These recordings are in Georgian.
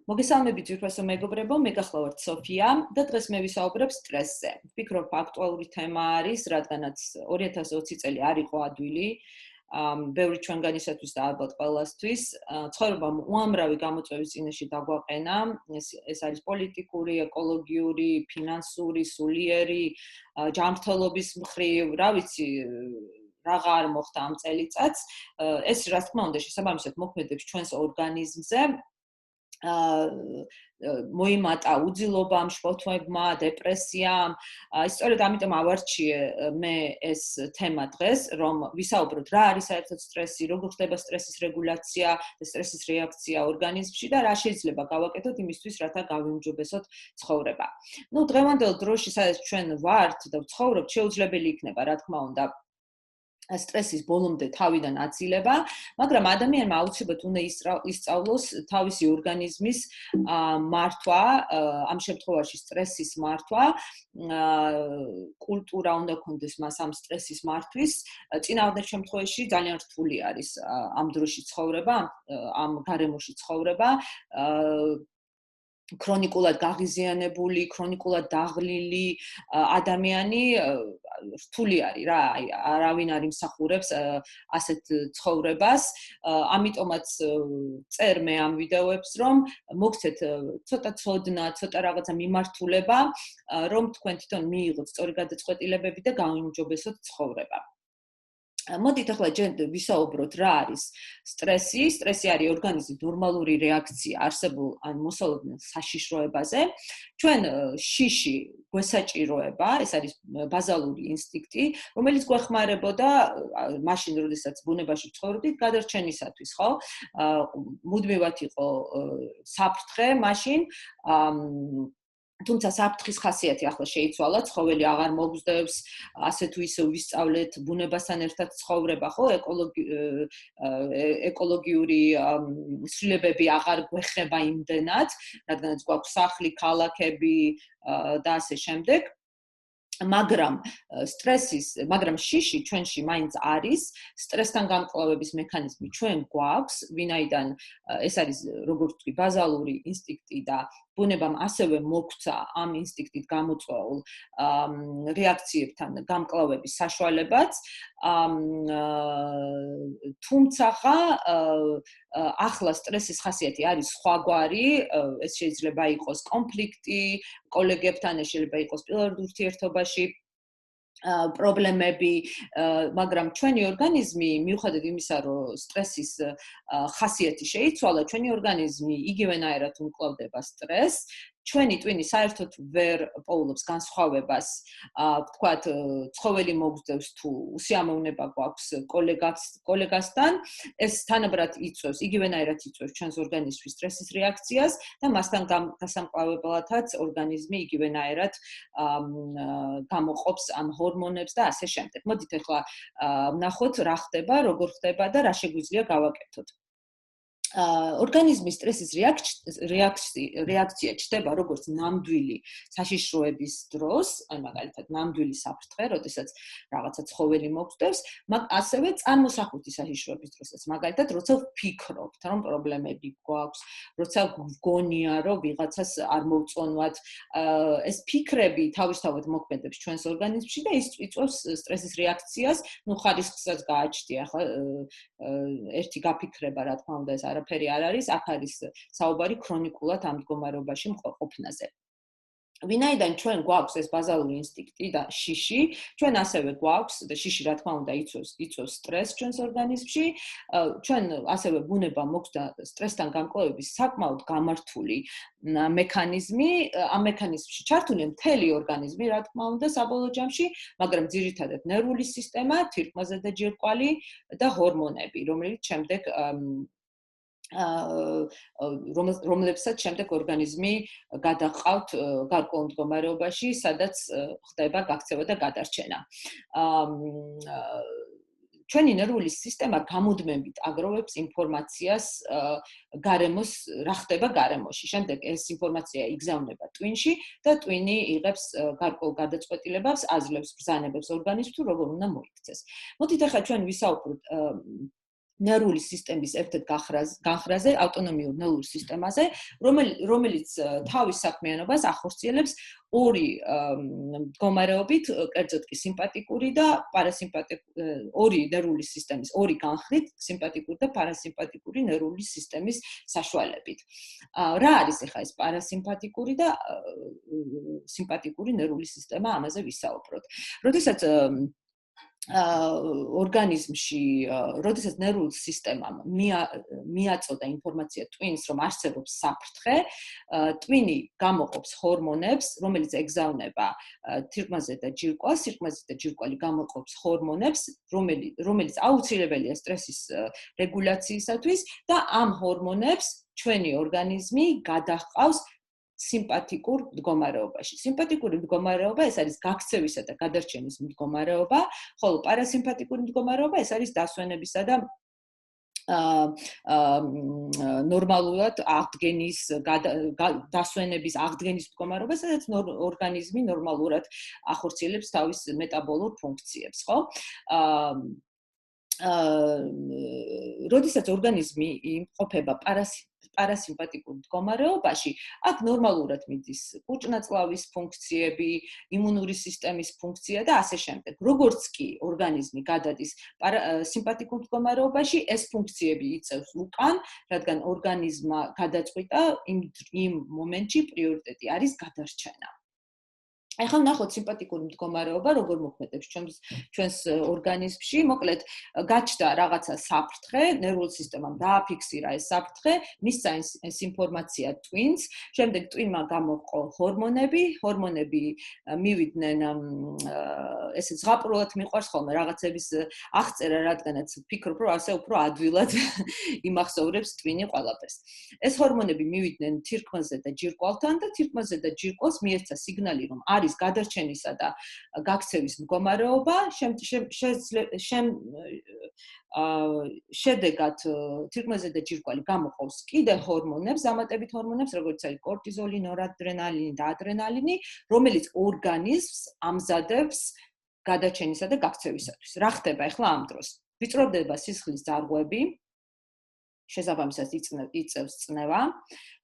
მოგესალმებით ძვირფასო მეგობრებო, მე გახლავართ სოფია და დღეს მე ვისაუბრებ სტრესზე. ვფიქრობ აქტუალური თემა არის, რადგანაც 2020 წელი არ იყო ადვილი, ბევრი ჩვენგანისათვის და ალბათ ყველასთვის, ცხოვრებამ უამრავი გამოწვევის წინაშე დაგვაყენა, ეს არის პოლიტიკური, ეკოლოგიური, ფინანსური, სულიერი, ჯანმრთელობის მხრივ, რა ვიცი, რაღა არ მოხდა ამ წელიწადს, ეს რა თქმა უნდა შესაბამისად მოქმედებს ჩვენს ორგანიზმზე, მოიმატა უძილობამ, შფოთვებმა, დეპრესიამ. სწორედ ამიტომ ავარჩიე მე ეს თემა დღეს, რომ ვისაუბროთ რა არის საერთოდ სტრესი, როგორ ხდება სტრესის რეგულაცია და სტრესის რეაქცია ორგანიზმში და რა შეიძლება გავაკეთოთ იმისთვის, რათა გავიმჯობესოთ ცხოვრება. დღევანდელ დროში, სადაც ჩვენ ვართ და ვცხოვრობთ, შეუძლებელი იქნება, რა თქმა უნდა, სტრესის ბოლომდე თავიდან აცილება, მაგრამ ადამიანმა აუცილებლად უნდა ისწავლოს თავისი ორგანიზმის მართვა, ამ შემთხვევაში სტრესის მართვა, კულტურა უნდა ქონდეს მას ამ სტრესის მართვის, წინააღმდეგ შემთხვევაში ძალიან რთული არის ამ დროში ცხოვრება, ამ გარემოში ცხოვრება, ქრონიკულად გაღიზიანებული, ქრონიკულად დაღლილი ადამიანი რთული არის რა, არავინ არ იმსახურებს ასეთ ცხოვრებას, ამიტომაც წერ მე ამ ვიდეოებს, რომ მოგცეთ ცოტა ცოდნა, ცოტა რაღაცა მიმართულება, რომ თქვენ თვითონ მიიღოთ სწორი გადაწყვეტილებები და გაიმჯობესოთ ცხოვრება. მოდით ახლა ჯერ ვისაუბროთ რა არის სტრესი. სტრესი არის ორგანიზმის ნორმალური რეაქცია არსებულ ან მოსალოდნელ საშიშროებაზე. ჩვენ შიში გვესაჭიროება, ეს არის ბაზალური ინსტინქტი, რომელიც გვეხმარებოდა მაშინ, როდესაც ბუნებაში ცხოვრობდით, გადარჩენისათვის, ხო? მუდმივად იყო საფრთხე მაშინ, თუმცა საფრთხის ხასიათი ახლა შეიცვალა, ცხოველი აღარ მოგზდევს, ასე თუ ისე ვისწავლეთ ბუნებასთან ერთად ცხოვრება, ხო? ეკოლოგიური ცვლილებები აღარ გვეხება იმდენად, რადგანაც გვაქვს სახლი, ქალაქები და ასე შემდეგ. მაგრამ შიში ჩვენში მაინც არის, სტრესთან გამკლავების მექანიზმი ჩვენ გვაქვს, ვინაიდან ეს არის, როგორც ვთქვი, ბაზალური ინსტინქტი და ბუნებამ ასევე მოგცა ამ ინსტინქტით გამოწვეულ რეაქციებთან გამკლავების საშუალებაც, თუმცა ახლა სტრესის ხასიათი არის სხვაგვარი, ეს შეიძლება იყოს კონფლიქტი კოლეგებთან, ეს შეიძლება იყოს პიროვნულ ურთიერთობაში პრობლემები, მაგრამ ჩვენი ორგანიზმი, მიუხედავად იმისა, რომ სტრესის ხასიათი შეიცვალა, ჩვენი ორგანიზმი იგივენაირად უმკლავდება სტრესს, ჩვენი ტვინი საერთოდ ვერ პოულობს განსხვავებას, ვთქვათ, ცხოველი მოგზდევს თუ უსიამოვნება გვაქვს კოლეგასთან, ეს თანაბრად იწვევს, იგივენაირად იწვევს ჩვენს ორგანიზმის სტრესის რეაქციას და მასთან გასამკლავებლადაც ორგანიზმი იგივენაირად გამოყოფს ამ ჰორმონებს და ასე შემდეგ. მოდით ახლა ვნახოთ რა ხდება, როგორ ხდება და რა შეგვიძლია გავაკეთოთ. ორგანიზმის სტრესის რეაქცია ჩნდება როგორც ნამდვილი საშიშროების დროს, აი მაგალითად ნამდვილი საფრთხე, როდესაც რაღაცა ცხოველი მოგზდევს, ასევე წარმოსახვითი საშიშროების დროსაც, მაგალითად, როცა ვფიქრობთ, რომ პრობლემები გვაქვს, როცა გვგონია, რომ ვიღაცას არ მოვწონვათ, ეს ფიქრები თავისთავად მოქმედებს ჩვენს ორგანიზმში და ის იწვევს სტრესის რეაქციას, ხარისხსაც გააჩნია, ხო, ერთი გაფიქრება, რა თქმა უნდა, ეს არაფერი არ არის, აქ არის საუბარი ქრონიკულად ამ მდგომარეობაში ყოფნაზე. ვინაიდან ჩვენ გვაქვს ეს ბაზალური ინსტინქტი და შიში, ჩვენ ასევე გვაქვს და შიში რა თქმა უნდა იწვევს სტრესს ჩვენს ორგანიზმში, ჩვენ ასევე ბუნება მოგზდა სტრესთან გამკლავების საკმაოდ გამართული მექანიზმი, ამ მექანიზმში ჩართულია მთელი ორგანიზმი, რა თქმა უნდა, საბოლოო ჯამში, მაგრამ ძირითადად ნერვული სისტემა, თირკმაზედაჯირკვალი და ჰორმონები, რომელიც შემდეგ რომლებსაც შემდეგ ორგანიზმი გადაყავთ გარკვეულ მდგომარეობაში, სადაც ხდება გაქცევა და გადარჩენა. ჩვენი ნერვული სისტემა გამუდმებით აგროვებს ინფორმაციას გარემოს, რა ხდება გარემოში. შემდეგ ეს ინფორმაცია იგზავნება ტვინში და ტვინი იღებს გარკვეულ გადაწყვეტილებებს, აძლევს ბრძანებებს ორგანიზმს თუ როგორ უნდა მოიქცეს. მოდით ახლა ჩვენ ვისაუბროთ ნერვული სისტემის ერთ-ერთ განხრაზე, ავტონომიურ ნერვულ სისტემაზე, რომელიც თავის საქმიანობას ახორციელებს ორი მდგომარეობით, კერძოდ კი სიმპათიკური და პარასიმპათიკური, ორი ნერვული სისტემის, ორი განხრით, სიმპათიკური და პარასიმპათიკური ნერვული სისტემის საშუალებით. რა არის ახლა ეს პარასიმპათიკური და სიმპათიკური ნერვული სისტემა, ამაზე ვისაუბროთ. როდესაც ორგანიზმში, როდესაც ნერვულ სისტემამ მიაწოდა ინფორმაცია ტვინს, რომ არსებობს საფრთხე, ტვინი გამოყოფს ჰორმონებს, რომელიც ეგზავნება თირკმაზე და ჯირკვალს, თირკმაზე და ჯირკვალი გამოყოფს ჰორმონებს, რომელიც აუცილებელია სტრესის რეგულაციისათვის და ამ ჰორმონებს ჩვენი ორგანიზმი გადაჰყავს სიმპათიკურ მდგომარეობაში. სიმპათიკური მდგომარეობა ეს არის გაქცევისა და გადარჩენის მდგომარეობა, ხოლო პარასიმპათიკური მდგომარეობა ეს არის დასვენებისა და ნორმალურად აღდგენის დასვენების აღდგენის მდგომარეობა, სადაც ორგანიზმი ნორმალურად ახორციელებს თავის მეტაბოლურ ფუნქციებს, ხო? როდესაც ორგანიზმი იმყოფება პარასიმპათიკურ მდგომარეობაში, აქ ნორმალურად მიდის კუჭნაწლავის ფუნქციები, იმუნური სისტემის ფუნქცია და ასე შემდეგ. როგორც კი ორგანიზმი გადადის სიმპათიკურ მდგომარეობაში, ეს ფუნქციები იწევს უკან, რადგან ორგანიზმმა გადაწყვიტა იმ მომენტში პრიორიტეტი არის გადარჩენა. ახლა ვნახოთ სიმპათიკური მდგომარეობა, როგორ მოქმედებს ჩვენს ორგანიზმში. მოკლედ, გაჩნდა რაღაცა საფრთხე, ნერვულ სისტემამ დააფიქსირა ეს საფრთხე, მისცა ეს ინფორმაცია ტვინს, შემდეგ ტვინმა გამოჰყო ჰორმონები მივიდნენ, ესე ზღაპრულად მიყვარს ხოლმე რაღაცების აღწერა, რადგანაც ვფიქრობ, რომ ასე უფრო ადვილად იმახსოვრებს ტვინი ყველაფერს. ეს ჰორმონები მივიდნენ თირკმაზე და ჯირკვალთან და თირკმაზე და ჯირკვალს მიეცა სიგნალი, რომ არის გადარჩენისა და გაქცევის მდგომარეობა, შედეგად თირკმაზე და ჯირკვალი გამოყავს კიდე ჰორმონებს, ამატებით ჰორმონებს, როგორც არის კორტიზოლი, ნორადრენალინი და ადრენალინი, რომელიც ორგანიზმს ამზადებს გადარჩენისა და გაქცევისათვის. რა ხდება ახლა ამ დროს? ვიწროვდება სისხლის ძარღვები, შესაბამისად იწევს წნევა,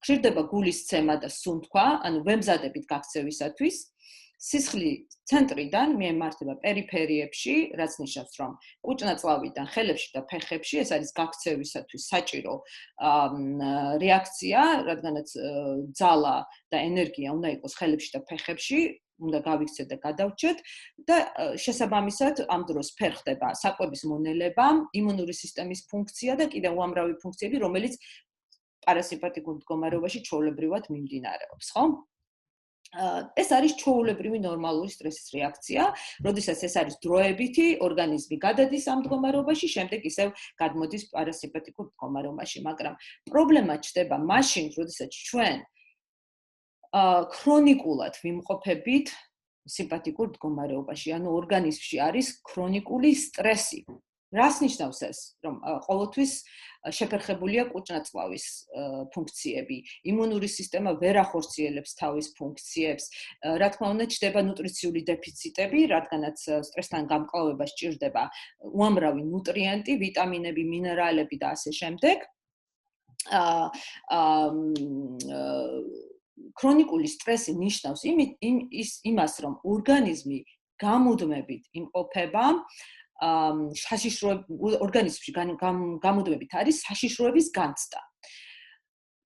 ხშირდება გულისცემა და სუნთქვა, ანუ ვემზადებით გაქცევისათვის. სისხლი ცენტრიდან მიემართება პერიფერიებში, რაც ნიშნავს, რომ კუჭნაწლავიდან ხელებში და ფეხებში, ეს არის გაქცევისათვის საჭირო რეაქცია, რადგანაც ძალა და ენერგია უნდა იყოს ხელებში და ფეხებში, უნდა გავიქცეთ და გადავრჩეთ და შესაბამისად ამ დროს ფერხდება საკვების მონელება, იმუნური სისტემის ფუნქცია და კიდევ უამრავი ფუნქციები, რომელიც პარასიმპათიკურ მდგომარეობაში ჩვეულებრივად მიმდინარეობს, ხო? ეს არის ჩვეულებრივი ნორმალური სტრესის რეაქცია, როდესაც ეს არის დროებითი, ორგანიზმი გადადის ამ მდგომარეობაში, შემდეგ ისევ გადმოდის პარასიმპათიკურ მდგომარეობაში, მაგრამ პრობლემა ჩნდება მაშინ, როდესაც ჩვენ ქრონიკულად ვიმყოფებით სიმპათიკურ მდგომარეობაში, ანუ ორგანიზმში არის ქრონიკული სტრესი. რას ნიშნავს ეს? რომ ყოველთვის შეფერხებულია კუჭნაწლავის ფუნქციები, იმუნური სისტემა ვერ ახორციელებს თავის ფუნქციებს, რა თქმა უნდა, ჩნდება ნუტრიციული დეფიციტები, რადგანაც სტრესთან გამკლავება სჭირდება უამრავი ნუტრიენტი, ვიტამინები, მინერალები და ასე შემდეგ. ქრონიკული სტრესი ნიშნავს იმას, რომ ორგანიზმი გამუდმებით იმყოფება ორგანიზმში გამუდმებით არის საშიშროების განცდა.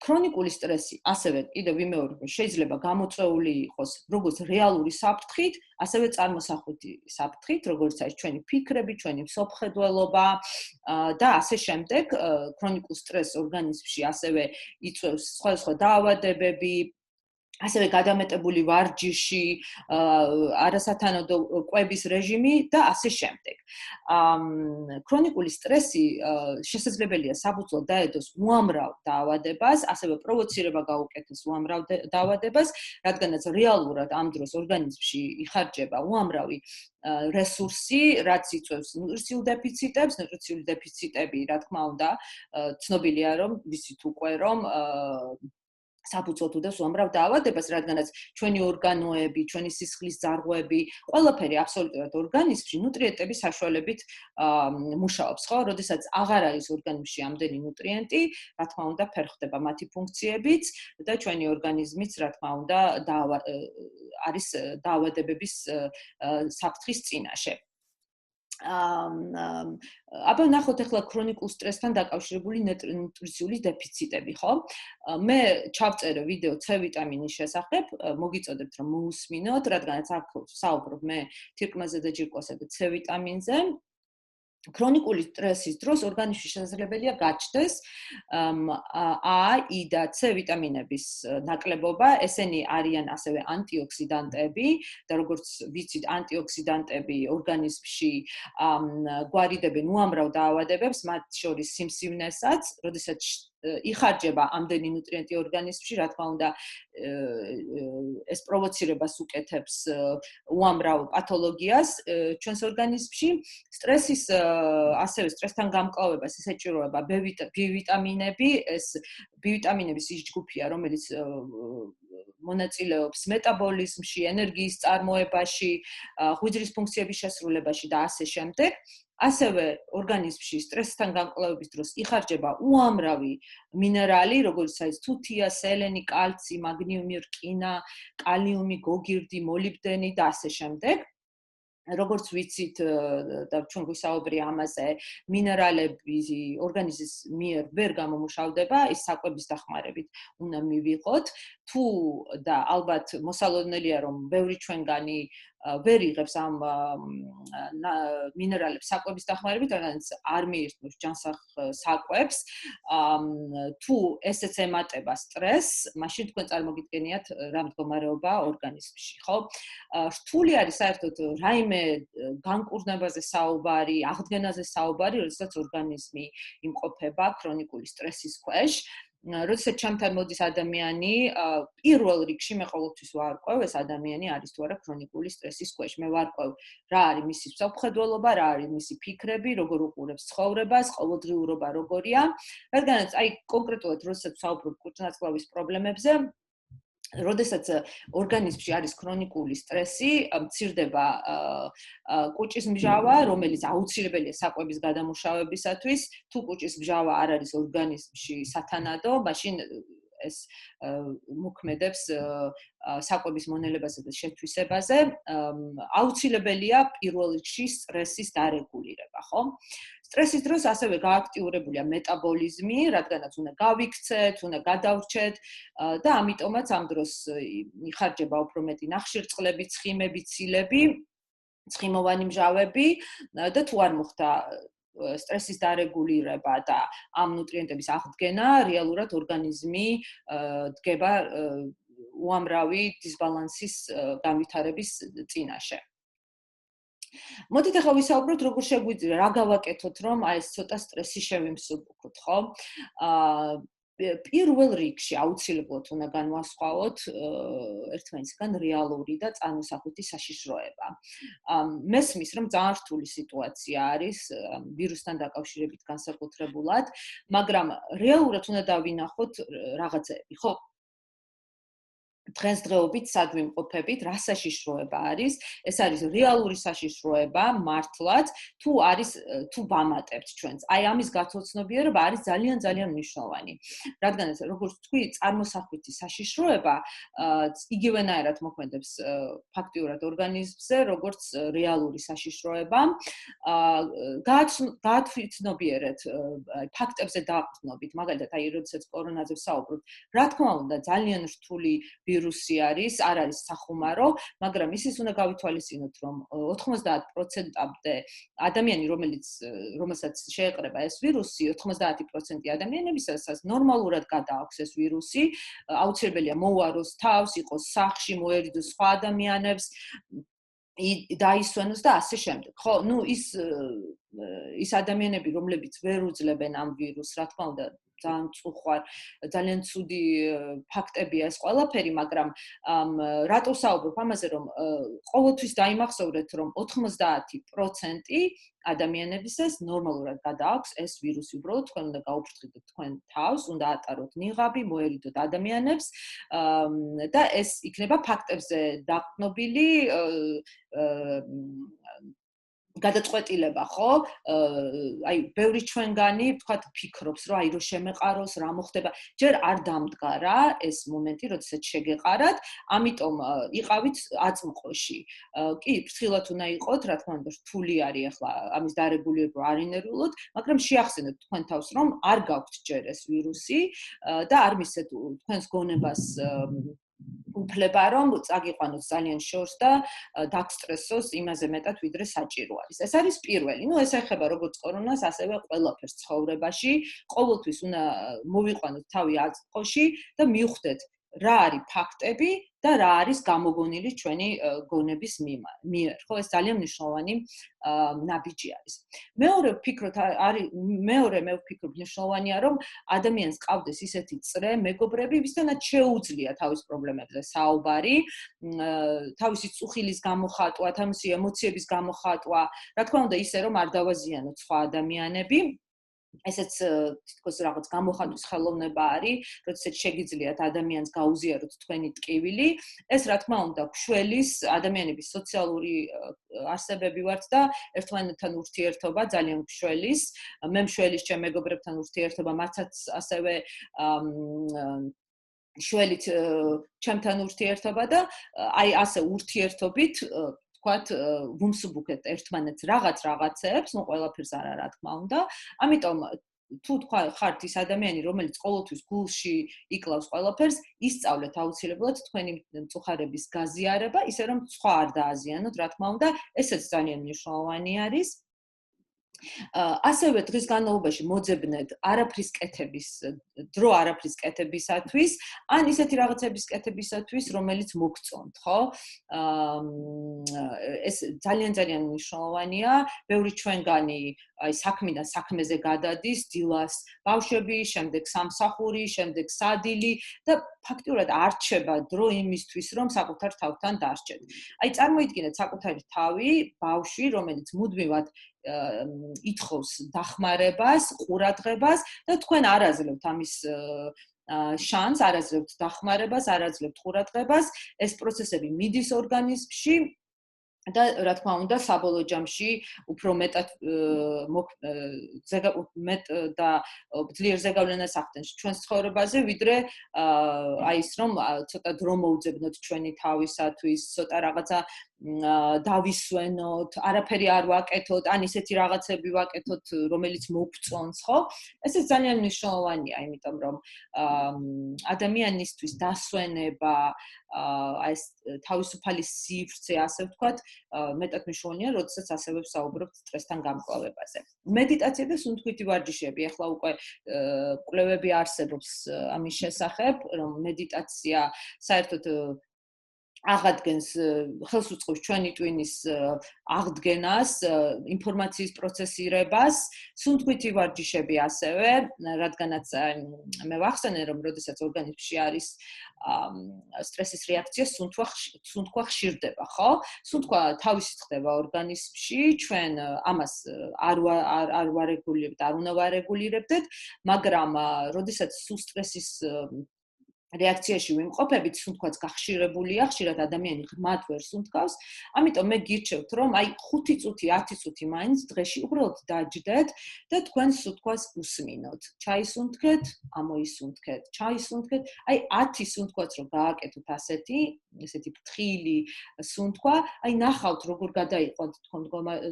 ქრონიკული სტრესი ასევე კიდევ ვიმეორებ, შეიძლება გამოწვეული იყოს როგორც რეალური საფრთხით, ასევე წარმოსახვითი საფრთხით, როგორც არის ჩვენი ფიქრები, ჩვენი მსოფლმხედველობა და ასე შემდეგ. ქრონიკულ სტრესს ორგანიზმში ასევე იწვევს სხვადასხვა დაავადებები, ასევე გადამეტებული ვარჯიში, არასათანადო კვების რეჟიმი და ასე შემდეგ. ქრონიკული სტრესი შესაძლებელია საფუძვლად დაედოს უამრავ დაავადებას, ასევე პროვოცირება გაუკეთოს უამრავ დაავადებას, რადგანაც რეალურად ამ დროს ორგანიზმში იხარჯება უამრავი რესურსი, რაც იწვევს ნუტრიციულ დეფიციტებს, ნუტრიციული დეფიციტები, რა თქმა უნდა, ცნობილია, რომ ვიცით უკვე, რომ საფუძვლად უდევს უამრავ დაავადებას, რადგანაც ჩვენი ორგანოები, ჩვენი სისხლის ძარღვები, ყველაფერი აბსოლუტურად ორგანიზმში ნუტრიენტების საშუალებით მუშაობს, ხო? როდესაც აღარ არის ორგანიზმში ამდენი ნუტრიენტი, რა თქმა უნდა, ფერხდება მათი ფუნქციებიც და ჩვენი ორგანიზმიც, რა თქმა უნდა, არის დაავადებების საფრთხის წინაშე. აბა ნახოთ ახლა ქრონიკულ სტრესთან დაკავშირებული ნუტრიციული დეფიციტები, ხო? მე ჩავწერე ვიდეო C ვიტამინის შესახებ, მოგიწოდებთ რომ მოусმინოთ, რადგანაც აქ საუბრობ მე თირკმაზე და ჯირკვასა და C ვიტამინზე. ქრონიკული სტრესის დროს ორგანიზმში შესაძლებელია გაჩნდეს A, I და C ვიტამინების ნაკლებობა, ესენი არიან ასევე ანტიოქსიდანტები და როგორც ვიცით, ანტიოქსიდანტები ორგანიზმში გვარიდებენ უამრავ დაავადებებს, მათ შორის სიმსივნესაც, როდესაც იხარჯება ამდენი ნუტრიენტი ორგანიზმში, რა თქმა უნდა, ეს პროვოცირებას უკეთებს უამრავ პათოლოგიას ჩვენს ორგანიზმში. სტრესის ასევე სტრესთან გამკლავებას ესეჭიროება B ვიტამინები, ეს B ვიტამინების ის ჯგუფია, რომელიც მონაწილეობს მეტაბოლიზმში, ენერგიის წარმოებაში, ღვიძლის ფუნქციების შესრულებაში და ასე შემდეგ. ასევე ორგანიზმში სტრესთან გამკლავების დროს იხარჯება უამრავი მინერალი, როგორიცაა თუთია, სელენი, კალცი, მაგნიუმი, რკინა, კალიუმი, გოგირდი, მოლიბდენი და ასე შემდეგ. როგორც ვიცით და ჩვენ გვისაუბრია ამაზე, მინერალები ორგანიზმის მიერ ვერ გამომუშავდება, ის საკვების დახმარებით უნდა მივიღოთ. თუ და ალბათ მოსალოდნელია, რომ ბევრი ჩვენგანი ვერ იღებს ამ მინერალებს საკვების დახმარებით, რადგანაც არ მიირთმევს ჯანსაღ საკვებს. თუ ესეც ემატება სტრესს, მაშინ თქვენ წარმოგიდგენიათ რა მდგომარეობა ორგანიზმში, ხო? რთული არის საერთოდ რაიმე განკურნებაზე საუბარი, აღდგენაზე საუბარი, როდესაც ორგანიზმი იმყოფება ქრონიკული სტრესის ქვეშ. როდესაც ჩემთან მოდის ადამიანი, პირველ რიგში მე ყოველთვის ვარკვევ, ეს ადამიანი არის თუ არა ქრონიკული სტრესის ქვეშ. მე ვარკვევ, რა არის მისი მსოფლმხედველობა, რა არის მისი ფიქრები, როგორ უყურებს ცხოვრებას, ყოველდღიურობა როგორია. რადგანაც აი კონკრეტულად როდესაც ვსაუბრობ კუჭ-ნაწლავის პრობლემებზე, როდესაც ორგანიზმში არის ქრონიკული სტრესი, მცირდება კუჭის მჟავა, რომელიც აუცილებელია საკვების გადამუშავებისათვის. თუ კუჭის მჟავა არ არის ორგანიზმში სათანადო, მაშინ ეს მოქმედებს საკვების მონელებასა და შეთვისებაზე. აუცილებელია პირველ რიგში სტრესის დარეგულირება, ხო? სტრესის დროს ასევე გააქტიურებულია მეტაბოლიზმი, რადგანაც უნდა გავიქცეთ, უნდა გადავრჩეთ და ამიტომაც ამ დროს იხარჯება უფრო მეტი ნახშირწყლები, ცხიმები, ცილები, ცხიმოვანი მჟავები და თუ არ მოხდა სტრესის დარეგულირება და ამ ნუტრიენტების აღდგენა, რეალურად ორგანიზმი დგება უამრავი დისბალანსის განვითარების წინაშე. მოდით ახლა ვისაუბროთ, როგორ შეგვიძლია, რა გავაკეთოთ, რომ აი ეს ცოტა სტრესი შევიმსუბუქოთ, ხო? პირველ რიგში აუცილებლად უნდა განვასხვაოთ ერთმანეთისგან რეალური და წარმოსახვითი საშიშროება. მესმის, რომ ძალიან რთული სიტუაცია არის ვირუსთან დაკავშირებით განსაკუთრებულად, მაგრამ რეალურად უნდა დავინახოთ რაღაცები, ხო? დღესდღეობით სად ვიმყოფებით, რა საშიშროება არის, ეს არის რეალური საშიშროება, მართლაც, თუ ვამატებთ ჩვენს. აი ამის გაცოცნობიერება არის ძალიან მნიშვნელოვანი. რადგანაც როგორც თქვი, წარმოსახვითი საშიშროება იგივენაირად მოქმედებს ფაქტიურად ორგანიზმზე, როგორც რეალური საშიშროება. გაათვითნობიერეთ ფაქტებზე დაყრდნობით, მაგალითად, აი როდესაც კორონაზე ვსაუბრობთ, რა თქმა უნდა, ძალიან რთული ვირუსი არის, არ არის სახუმარო, მაგრამ ისიც უნდა გავითვალისწინოთ, რომ 90%-მდე ადამიანი, რომელსაც შეეყრება ეს ვირუსი, 90% ადამიანებისაც ნორმალურად გადააქვს ეს ვირუსი, აუცილებელია მოუაროს თავს, იყოს სახლში, მოერიდოს სხვა ადამიანებს, დაისვენოს და ასე შემდეგ. ხო, ის ადამიანები, რომლებიც ვერ უძლებენ ამ ვირუსს, რა თქმა უნდა, ძალიან წუხვარ, ძალიან ცუდი ფაქტებია ეს ყველაფერი, მაგრამ რატო საუბრობ ამაზე, რომ ყოველთვის დაიმახსოვრეთ, რომ 90% ადამიანებისას ნორმალურად გადააქვს ეს ვირუსი. უბრალოდ თქვენ უნდა გაუფრთხილდეთ თქვენ თავს, უნდა ატაროთ ნიღაბი, მოერიდოთ ადამიანებს და ეს იქნება ფაქტებზე დაყრდნობილი გადაწყვეტილება, ხო? აი, ბევრი ჩვენგანი, ვთქვათ, ფიქრობს, რომ აი, რომ შემეყაროს, რა მოხდება. ჯერ არ დამდგა რა ეს მომენტი, როდესაც შეგეყარათ, ამიტომ იყავით აწმყოში. კი, ფრთხილად უნდა იყოთ, რა თქმა უნდა, რთული არის ახლა ამის დარეგულირება არ ინერვულოთ, მაგრამ შეახსენეთ თქვენ თავს, რომ არ გაქვთ ჯერ ეს ვირუსი და არ მისცეთ თქვენს გონებას უფლება რომ წაგიყვანოთ ძალიან შორს და დაგსტრესოს იმაზე მეტად ვიდრე საჭირო არის. ეს არის პირველი. ნუ ეს ეხება როგორც კორონას, ასევე ყველაფერს ცხოვრებაში. ყოველთვის უნდა მოვიყვანოთ თავი აწმყოში და მივხვდეთ რა არის ფაქტები და რა არის გამოგონილი ჩვენი გონების მიერ. ხო, ეს ძალიან მნიშვნელოვანი ნაბიჯი არის. მეორე მე ვფიქრობ მნიშვნელოვანია რომ ადამიანს ყავდეს ისეთი წრე მეგობრები, ვისთანაც შეუძლია თავის პრობლემებზე საუბარი, თავისი წუხილის გამოხატვა, თავისი ემოციების გამოხატვა, რა თქმა უნდა ისე რომ არ დავაზიანოთ სხვა ადამიანები. ესეც თითქოს რაღაც გამოხატვის ხელოვნება არის, როდესაც შეგიძლიათ ადამიანს გაუზიაროთ თქვენი ტკივილი. ეს რა თქმა უნდა გშველის ადამიანების სოციალური არსებები ვართ და ერთმანეთთან ურთიერთობა ძალიან გშველის. მე მშველის ჩემ მეგობრებთან ურთიერთობა, მათაც ასევე შველით ჩემთან ურთიერთობა და აი ასე ურთიერთობით ვთქვათ, ვუმსუბუქეთ ერთმანეთს რაღაცებს, ნუ ყველაფერს არა, რა თქმა უნდა. ამიტომ თუ ხართ ის ადამიანი, რომელიც ყოველთვის გულში იკლავს ყველაფერს, ისწავლეთ აუცილებლად თქვენი მწუხარების გაზიარება, ისე რომ სხვა არ დააზიანოთ, რა თქმა უნდა, ესეც ძალიან მნიშვნელოვანი არის. ასევე დღის განმავლობაში მოძებნეთ არაფრის კეთების დრო არაფრის კეთებისათვის, ან ისეთი რაღაცების კეთებისათვის, რომელიც მოგწონთ, ხო? ეს ძალიან მნიშვნელოვანია. ბევრი ჩვენგანი აი საქმიდან საქმეზე გადადის, დილას ბავშვები, შემდეგ სამსახური, შემდეგ სადილი და ფაქტიურად არ რჩება დრო იმისთვის, რომ საკუთარ თავთან დარჩეთ. აი წარმოიდგინეთ საკუთარი თავი, ბავშვი, რომელიც მუდმივად ითხოვს დახმარებას, ყურადღებას და თქვენ არ აძლევთ ამის შანსს, არ აძლევთ დახმარებას, არ აძლევთ ყურადღებას, ეს პროცესები მიდის ორგანიზმში და რა თქმა უნდა საბოლოო ჯამში უფრო მეტად და ძლიერ ზეგავლენას ახდენს ჩვენს ცხოვრებაზე, ვიდრე აი ის რომ ცოტა დრო მოუძებნოთ ჩვენი თავისათვის, ცოტა რაღაცა დავისვენოთ, არაფერი არ ვაკეთოთ, ან ისეთი რაღაცები ვაკეთოთ, რომელიც მოგწონს, ხო? ესე ძალიან მნიშვნელოვანია, იმიტომ რომ ადამიანისთვის დასვენება, აი ეს თავისუფალი სივრცე, ასე ვთქვათ, მეტად მნიშვნელოვანია, როდესაც ასევე ვსაუბრობთ სტრესთან გამკლავებაზე. მედიტაცია და სუნთქვითი ვარჯიშები, ახლა უკვე კვლევები არსებობს ამის შესახებ, რომ მედიტაცია საერთოდ აღადგენს ხელს უწყობს ჩვენი ტვინის აღდგენას, ინფორმაციის პროცესირებას, სუნთქვითი ვარჯიშები ასევე, რადგანაც მე ვახსენე, რომ როდესაც ორგანიზმში არის სტრესის რეაქცია, სუნთქვა ხშირდება, ხო? სუნთქვა თავისით ხდება ორგანიზმში, ჩვენ ამას არ ვარეგულირებთ, არ უნდა ვარეგულირებდეთ, მაგრამ როდესაც სულ სტრესის რეაქციაში ვიმყოფებით, სუნთქვაც გახშირებულია, ხშირად ადამიანი ღრმად ვერ სუნთქავს, ამიტომ მე გირჩევთ, რომ აი 5 წუთი, 10 წუთი მაინც დღეში უბრალოდ დაჯდეთ და თქვენ სუნთქვას უსმინოთ. ჩაისუნთქეთ, ამოისუნთქეთ, ჩაისუნთქეთ, აი 10 სუნთქვაც რომ გააკეთოთ ესეთი ფრთხილი სუნთქვა, აი ნახავთ როგორ გადაიყვანთ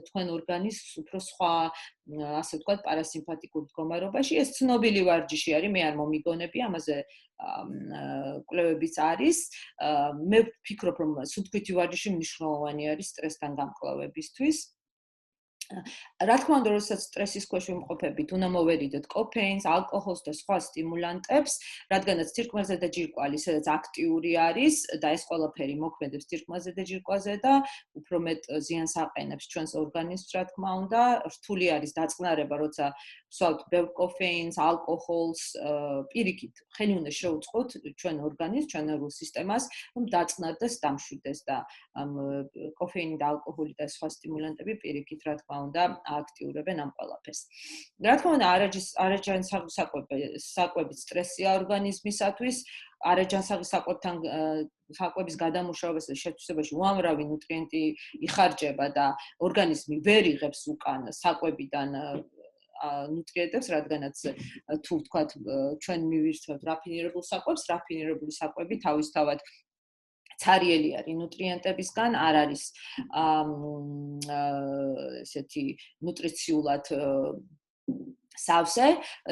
თქვენ ორგანიზმს უფრო სხვა, ასე ვთქვათ, პარასიმპათიკურ მდგომარეობაში. ეს ცნობილი ვარჯიში არის, მე არ მომიგონები, ამაზე კვლევებიც არის. მე ვფიქრობ, რომ სუნთქვითი ვარჯიში მნიშვნელოვანი არის სტრესთან გამკლავებისთვის. რა თქმა უნდა, როდესაც სტრესის ქვეშ ვიმყოფებით, უნდა მოვერიდოთ კოფეინს, ალკოჰოლს და სხვა სტიმულანტებს, რადგანაც თირკმელზე და ჯირკვალი, სადაც აქტიური არის და ეს ყველაფერი მოქმედებს თირკმელზე და ჯირკვალზე და უფრო მეტ ზიანს აყენებს ჩვენს ორგანიზმს, რა თქმა უნდა, რთული არის დაწყნარება, როცა ვსვავთ ბევრ კოფეინს, ალკოჰოლს, პირიქით ხელი უნდა შეუწყოთ ჩვენ ორგანიზმს, ჩვენ ნერვულ სისტემას, რომ დაწყნარდეს, დამშვიდეს და კოფეინი და ალკოჰოლი და სხვა სტიმულანტები პირიქით, რა თქმა უნდა, ააქტიურებენ ამ ყველაფერს. რა თქმა უნდა, არაჯანსაღი საკვები სტრესია ორგანიზმისათვის, არაჯანსაღი საკვების გადამუშავებასა და შეთვისებაში უამრავი ნუტრიენტი იხარჯება და ორგანიზმი ვერ იღებს უკან საკვებიდან ნუტრიენტებს, რადგანაც თუ ვთქვათ, ჩვენ მივირთვევთ რაფინირებულ საკვებს, რაფინირებული საკვები თავისთავად ცარიელი არის ნუტრიენტებისგან, არ არის ესეთი ნუტრიციულად სავსე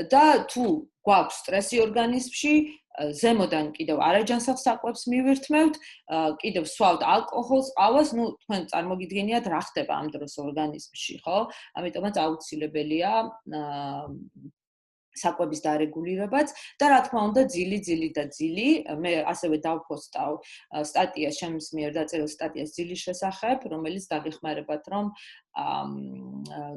და თუ გვაქვს სტრესი ორგანიზმში, ზემოდან კიდევ არაჯანსაღ საკვებს მივირთმევთ, კიდევ ვსვავთ ალკოჰოლს, ყავას, თქვენ წარმოგიდგენიათ რა ხდება ამ დროს ორგანიზმში, ხო? ამიტომაც აუცილებელია საკვების დარეგულირებაც და რა თქმა უნდა ძილი მე ასევე დავპოსტავ სტატიას ჩემს მიერ დაწერილ სტატიას ძილის შესახებ, რომელიც დაგეხმარებათ რომ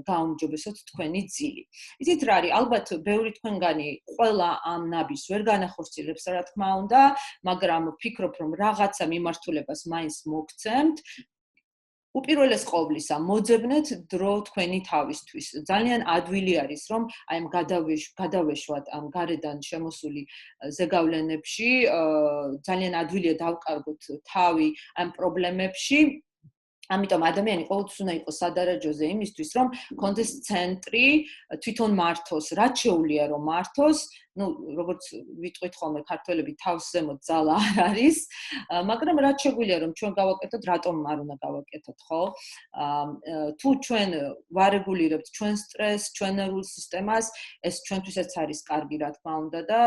გაუმჯობესოთ თქვენი ძილი. იცით რა არის, ალბათ ბევრი თქვენგანი ყველა ამ ნაბის ვერ განახორციელებს რა თქმა უნდა, მაგრამ ვფიქრობ რომ რაღაცა მიმართულებას მაინც მოგცემთ. უპირველეს ყოვლისა, მოძებნეთ დრო თქვენი თავისთვის. ძალიან ადვილი არის, რომ აი ამ გადავეშვათ ამ გარედან შემოსული ზეგავლენებში, ძალიან ადვილია დავკარგოთ თავი ამ პრობლემებში. ამიტომ ადამიანი ყოველთვის უნდა იყოს სადარაჯოზე იმისთვის, რომ კონდეს ცენტრი, თვითონ მართოს, რაც შეუძლია რომ მართოს, როგორც ვიტყვით ხოლმე ქართველები თავს ზემოთ ძალა არ არის, მაგრამ რაც შეგვიძლია რომ ჩვენ გავაკეთოთ, რატომ არ უნდა გავაკეთოთ, ხო? თუ ჩვენ ვარეგულირებთ ჩვენ სტრესს, ჩვენ ნერვულ სისტემას, ეს ჩვენთვისაც არის კარგი, რა თქმა უნდა და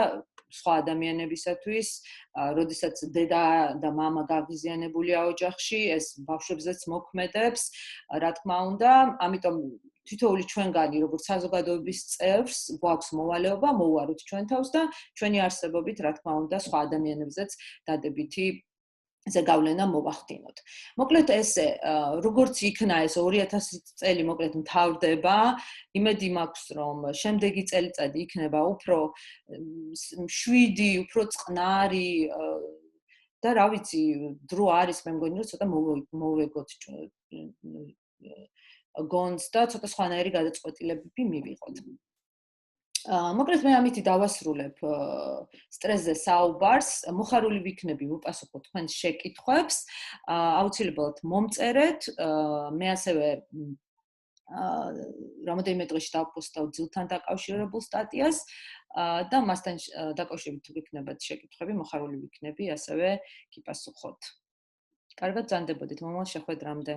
სხვა ადამიანებისათვის, როდესაც დედა და მამა გაღიზიანებულია ოჯახში, ეს ბავშვებზეც მოქმედებს, რა თქმა უნდა, ამიტომ თითოეული ჩვენგანი, როგორც საზოგადოების წევრს, გვაქვს მოვალეობა, მოვუაროთ ჩვენ თავს და ჩვენი არსებობით, რა თქმა უნდა, სხვა ადამიანებზეც დადებითი ზეგავლენა მოვახდინოთ. მოკლედ ესე, როგორც იქნა ეს 2000 წელი მოკლედ მთავრდება, იმედი მაქვს, რომ შემდეგი წელიწადი იქნება უფრო მშვიდი, უფრო წყნარი და რა ვიცი, დრო არის, მე მგონი რომ ცოტა მოვეგოთ გონს და ცოტა სხვანაირი გადაწყვეტილებები მივიღოთ. მოკლედ მე ამითი დავასრულებ სტრესზე საუბარს, მოხარული ვიქნები ვუპასუხოთ თქვენს შეკითხვებს, აუცილებლად მომწერეთ, მე ასევე რამოდენიმე დღეში დავპოსტავ ძილთან დაკავშირებულ სტატიას და მასთან დაკავშირებით თუ გექნებათ შეკითხვები, მოხარული ვიქნები ასევე გიპასუხოთ. კარგად, ბრძანდებოდით მომავალ შეხვედრამდე.